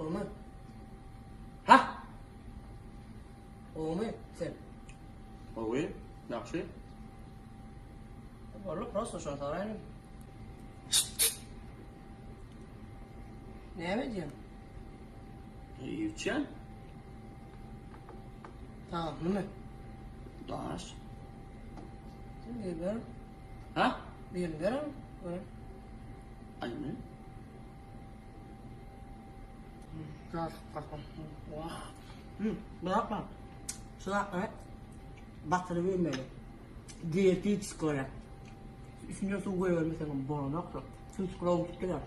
Olmaz. Ha? Olmaz sen. Oy, yaxshi. Vallahi просто şu an tarayın. Ne yapacağım? Yutcan. Tamam, nima? Dash. Sen ver. Ha? Bir ver. Ayni. Biraz kalkın. Vah. Bırakma. Şuna batırı vermeli. Diyetik olarak. Üstüne su koyuvermesen bana aksa. Su sıkılavı tuttular.